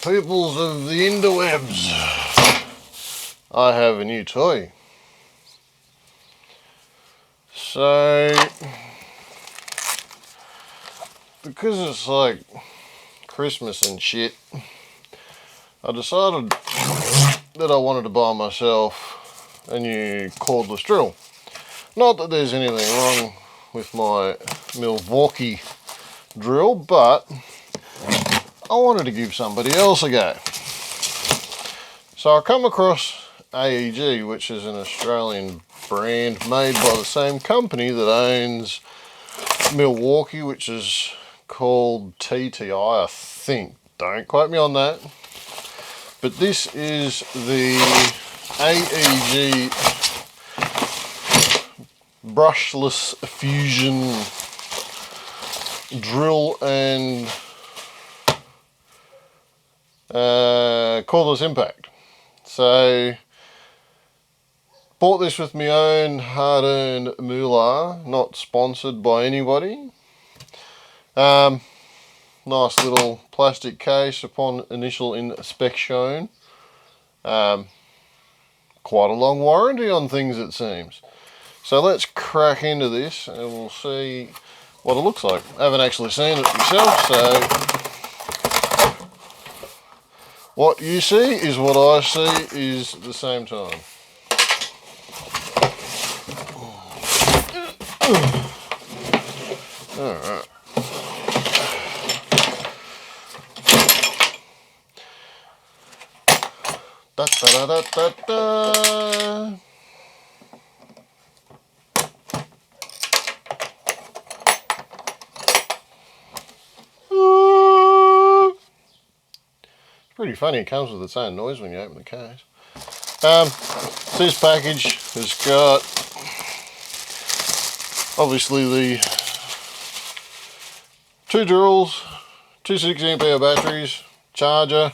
Peoples of the interwebs, I have a new toy. So, because it's like Christmas and shit, I decided that I wanted to buy myself a new cordless drill. Not that there's anything wrong with my Milwaukee drill, but I wanted to give somebody else a go. So I come across AEG, which is an Australian brand made by the same company that owns Milwaukee, which is called TTI, I think. Don't quote me on that. But this is the AEG Brushless Fusion drill and cordless impact. So bought this with my own hard-earned moolah, not sponsored by anybody. Nice little plastic case upon initial inspection. Quite a long warranty on things, it seems. So let's crack into this and we'll see what it looks like. I haven't actually seen it myself, so what you see is what I see is at the same time. Alright. Da da da da da. Pretty funny, it comes with its own noise when you open the case. This package has got obviously the 2 drills, 2 6-amp-hour batteries, charger,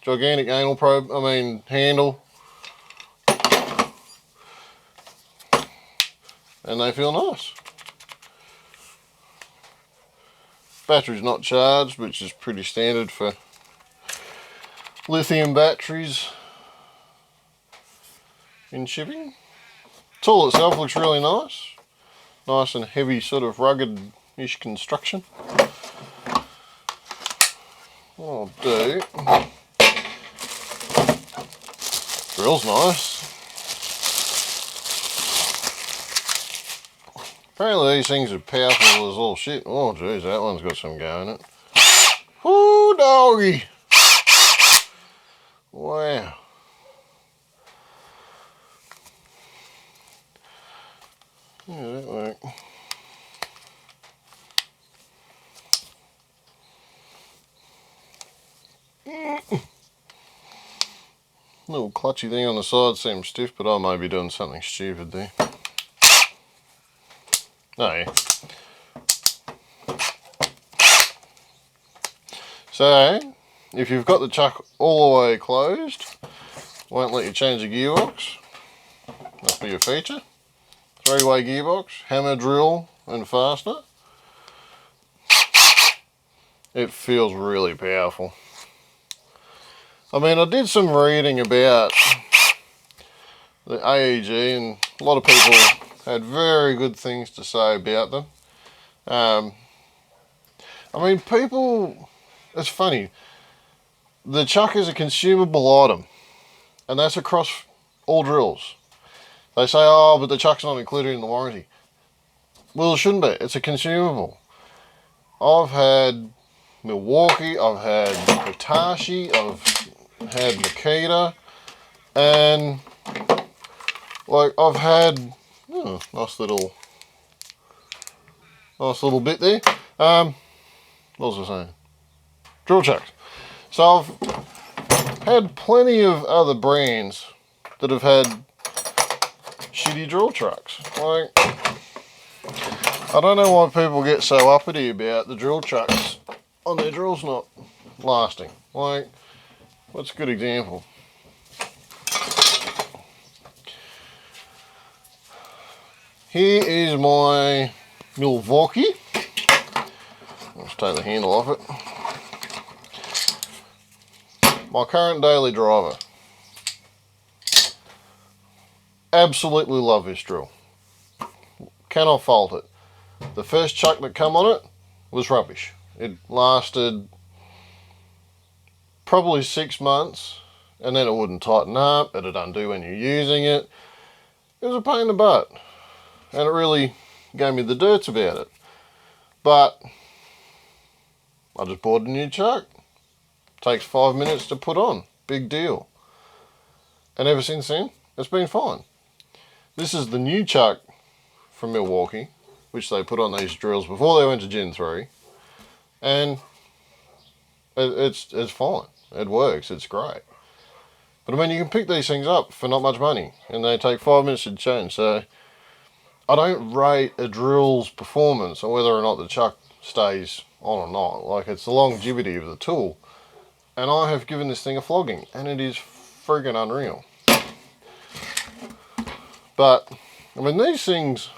gigantic anal probe, handle, and they feel nice. Battery's not charged, which is pretty standard for lithium batteries in shipping. Tool itself looks really nice. Nice and heavy, sort of rugged-ish construction. What I'll do, drill's nice. Apparently these things are powerful as all shit. Oh geez, that one's got some go in it. Woo, doggy! Wow. Yeah, that work. Little clutchy thing on the side seems stiff, but I may be doing something stupid there. Oh yeah. So, if you've got the chuck all the way closed, won't let you change the gearbox. That'll be a feature. 3-way gearbox, hammer, drill and fastener. It feels really powerful. I did some reading about the AEG and a lot of people had very good things to say about them. People, it's funny, the chuck is a consumable item and that's across all drills. They say, oh, but the chuck's not included in the warranty. Well, it shouldn't be. It's a consumable. I've had Milwaukee, I've had Hitachi, I've had Makita, and I've had nice little bit there. What was I saying? Drill chucks. So I've had plenty of other brands that have had shitty drill trucks. I don't know why people get so uppity about the drill chucks on their drills not lasting. What's a good example? Here is my Milwaukee. Let's Just take the handle off it. My current daily driver. Absolutely love this drill. Cannot fault it. The first chuck that come on it was rubbish. It lasted probably 6 months, and then it wouldn't tighten up, it'd undo when you're using it. It was a pain in the butt, and it really gave me the dirts about it. But I just bought a new chuck. Takes 5 minutes to put on. Big deal. And ever since then, it's been fine. This is the new chuck from Milwaukee, which they put on these drills before they went to Gen 3. And it's fine. It works. It's great. But I mean, you can pick these things up for not much money, and they take 5 minutes to change. So I don't rate a drill's performance on whether or not the chuck stays on or not. Like, it's the longevity of the tool. And I have given this thing a flogging, and it is friggin' unreal. But, I mean, these things,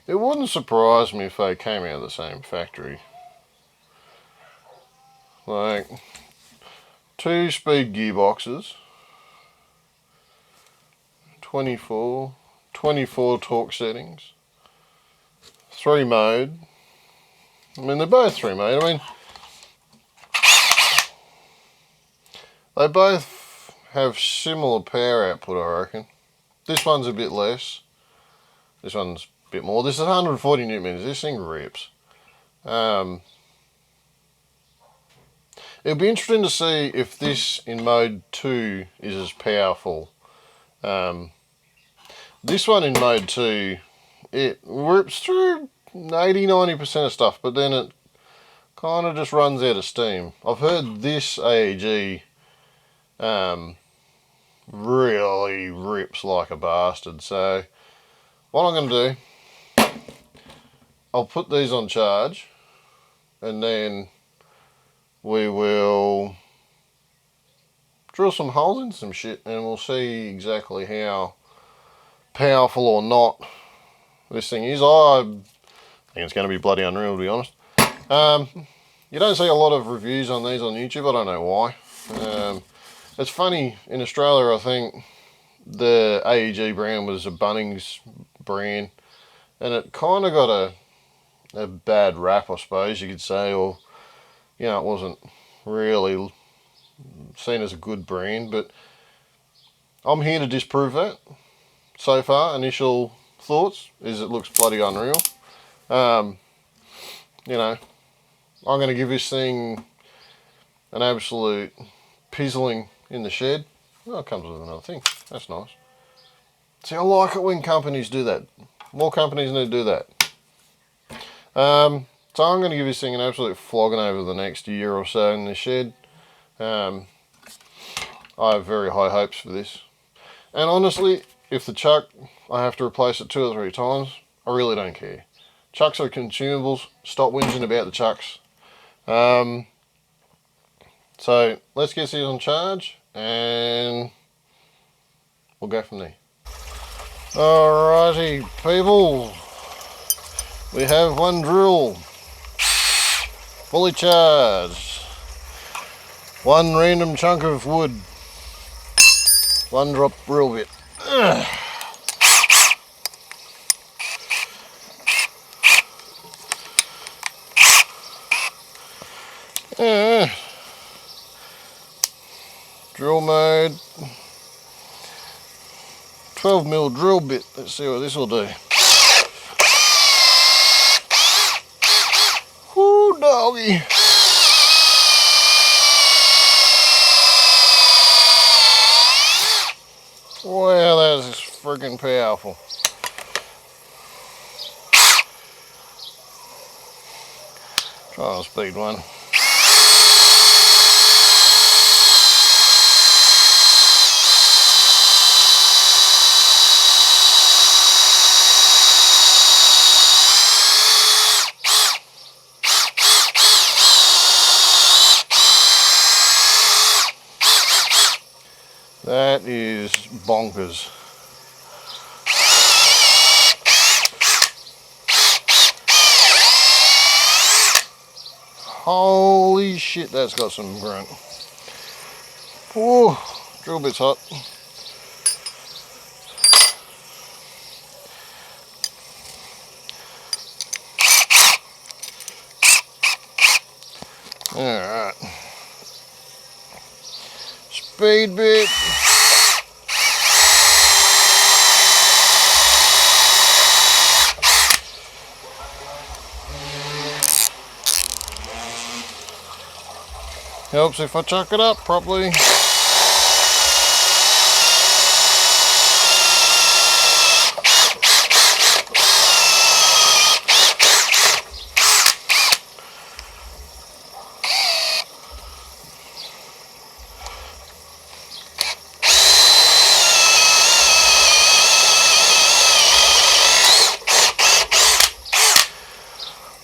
it wouldn't surprise me if they came out of the same factory. Like, 2-speed gearboxes, 24 torque settings, 3-mode. I mean, they're both 3-mode. I mean, they both have similar power output, I reckon. This one's a bit less. This one's a bit more. This is 140 newton meters. This thing rips. It'll be interesting to see if this in mode 2 is as powerful. This one in mode 2, it rips through 80-90% of stuff, but then it kind of just runs out of steam. I've heard this AEG really rips like a bastard. So what I'm going to do, I'll put these on charge, and then we will drill some holes in some shit, and we'll see exactly how powerful or not this thing is. I think it's going to be bloody unreal, to be honest. You don't see a lot of reviews on these on YouTube. I don't know why. It's funny, in Australia, I think the AEG brand was a Bunnings brand, and it kind of got a bad rap, I suppose you could say, or, you know, it wasn't really seen as a good brand. But I'm here to disprove that. So far, initial thoughts is it looks bloody unreal. You know, I'm going to give this thing an absolute pizzling in the shed. Oh, it comes with another thing. That's nice. See, I like it when companies do that. More companies need to do that. So I'm going to give this thing an absolute flogging over the next year or so in the shed. I have very high hopes for this. And honestly, if the chuck, I have to replace it 2 or 3 times, I really don't care. Chucks are consumables. Stop whinging about the chucks. So let's get these on charge, and we'll go from there. Alrighty, people. We have one drill, fully charged. One random chunk of wood. One drop drill bit. Drill mode. 12mm drill bit. Let's see what this will do. Whoo, doggy. Wow, that is freaking powerful. Try a speed one. That is bonkers. Holy shit, that's got some grunt. Oh, drill bit's hot. Alright. Speed bit. Helps if I chuck it up properly.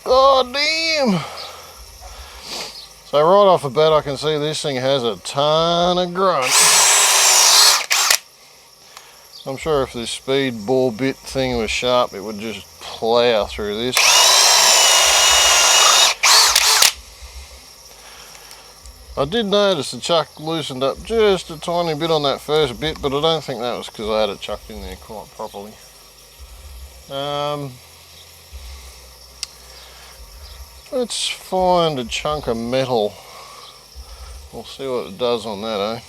God damn! So right off the bat I can see this thing has a ton of grunt. I'm sure if this speed ball bit thing was sharp it would just plow through this. I did notice the chuck loosened up just a tiny bit on that first bit, but I don't think that was because I had it chucked in there quite properly. Let's find a chunk of metal. We'll see what it does on that, eh?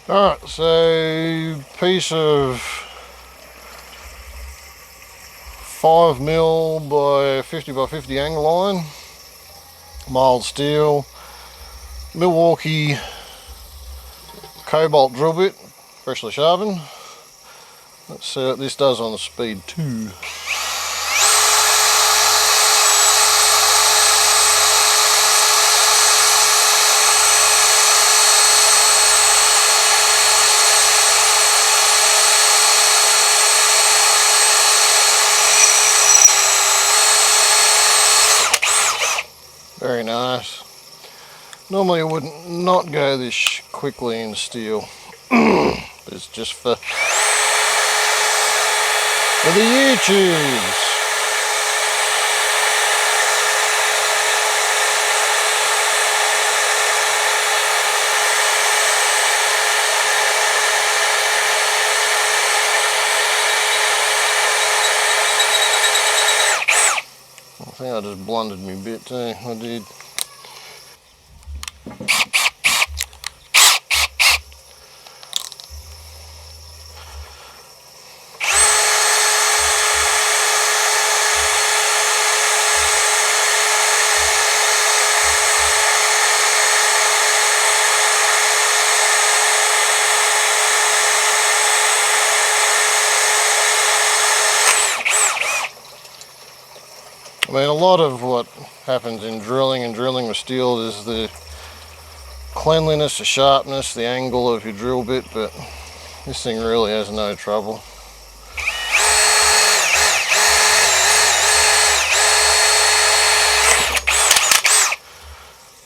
Alright, so piece of 5mm by 50 by 50 angle iron, mild steel, Milwaukee cobalt drill bit, freshly sharpened. Let's see what this does on the speed 2. Very nice. Normally I wouldn't not go this quickly in steel, but it's just for the YouTubes. I think I just blundered me a bit too, I did. I mean, a lot of what happens in drilling and drilling with steel is the cleanliness, the sharpness, the angle of your drill bit, but this thing really has no trouble.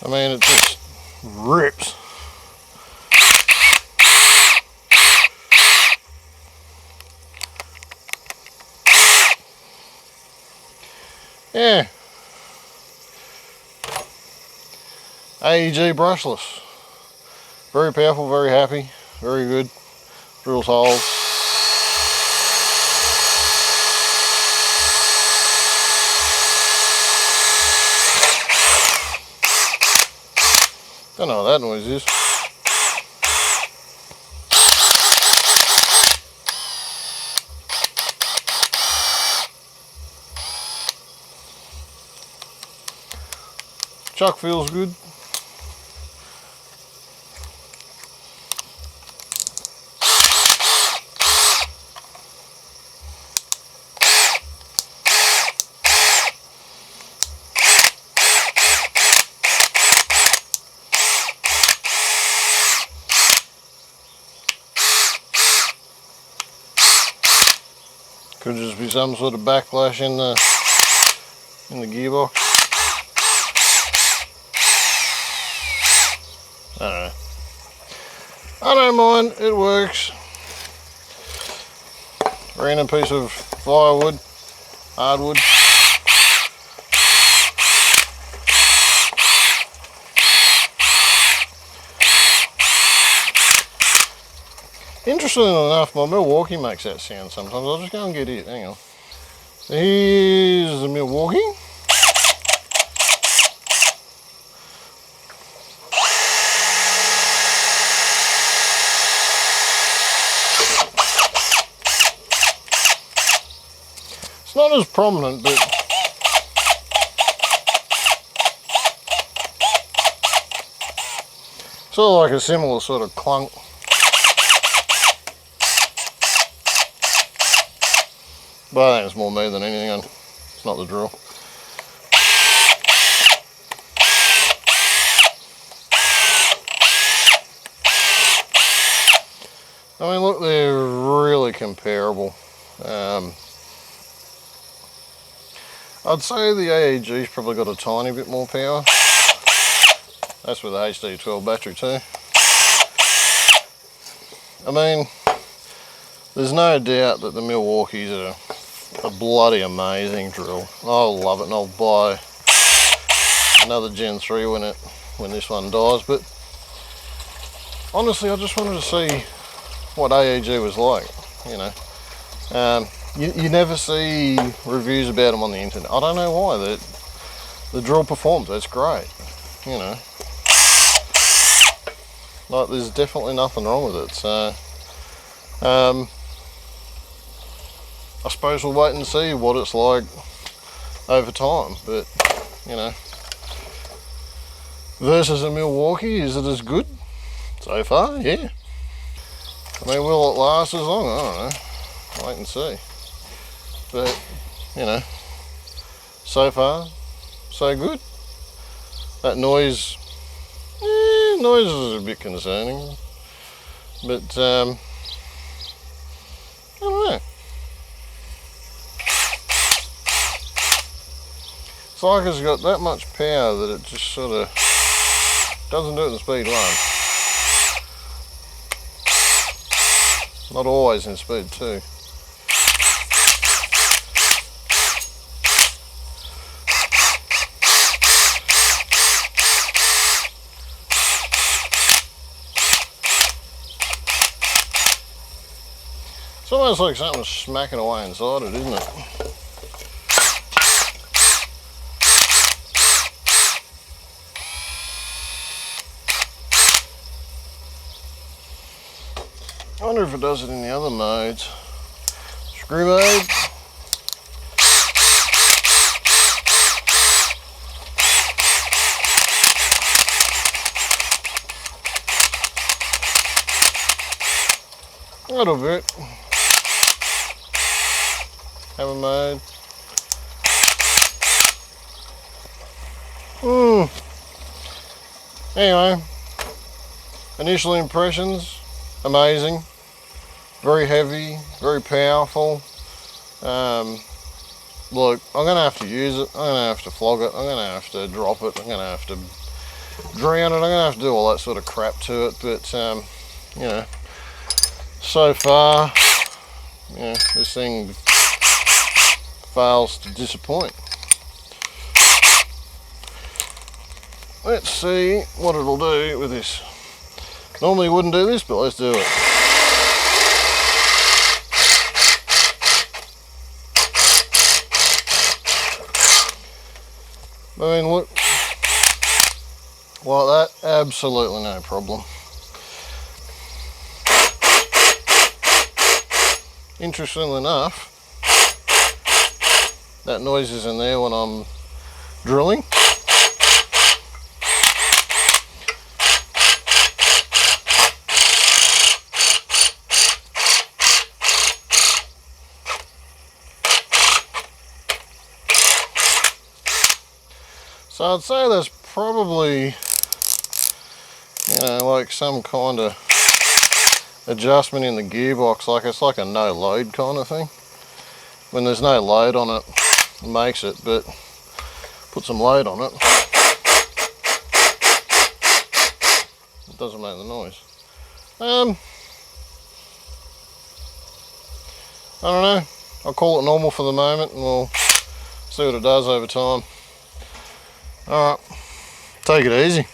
I mean, it just rips. Yeah. AEG Brushless. Very powerful, very happy, very good. Drills holes. Don't know what that noise is. Chuck feels good. Could just be some sort of backlash in the gearbox. I don't know. I don't mind, it works. Random piece of firewood, hardwood. Interestingly enough, my Milwaukee makes that sound sometimes. I'll just go and get it. Hang on. Here's the Milwaukee. It's not as prominent, but sort of like a similar sort of clunk. But I think it's more me than anything. It's not the drill. I mean, look, they're really comparable. I'd say the AEG's probably got a tiny bit more power. That's with the HD12 battery too. I mean, there's no doubt that the Milwaukee's are a bloody amazing drill. I'll love it, and I'll buy another Gen 3 when this one dies. But honestly, I just wanted to see what AEG was like, you know. You never see reviews about them on the internet. I don't know why. The drill performs. That's great, you know. Like, there's definitely nothing wrong with it. So I suppose we'll wait and see what it's like over time. But, you know, versus a Milwaukee, is it as good? So far, yeah. I mean, will it last as long? I don't know. Wait and see. But, you know, so far, so good. That noise, noise is a bit concerning. But, I don't know. It's like it's got that much power that it just sort of doesn't do it in speed one. Not always in speed two. It's almost like something's smacking away inside it, isn't it? I wonder if it does it in the other modes. Screw mode. A little bit. Hammer mode. Anyway, initial impressions, amazing. Very heavy, very powerful. Look, I'm going to have to use it. I'm going to have to flog it. I'm going to have to drop it. I'm going to have to drown it. I'm going to have to do all that sort of crap to it. But, you know, so far, you know, this thing fails to disappoint. Let's see what it'll do with this. Normally wouldn't do this, but let's do it. I mean, look, like that, absolutely no problem. Interestingly enough, that noise is in there when I'm drilling. So I'd say there's probably, you know, like some kind of adjustment in the gearbox, like it's like a no load kind of thing. When there's no load on it, it makes it, but put some load on it, it doesn't make the noise. I don't know, I'll call it normal for the moment and we'll see what it does over time. Alright, take it easy.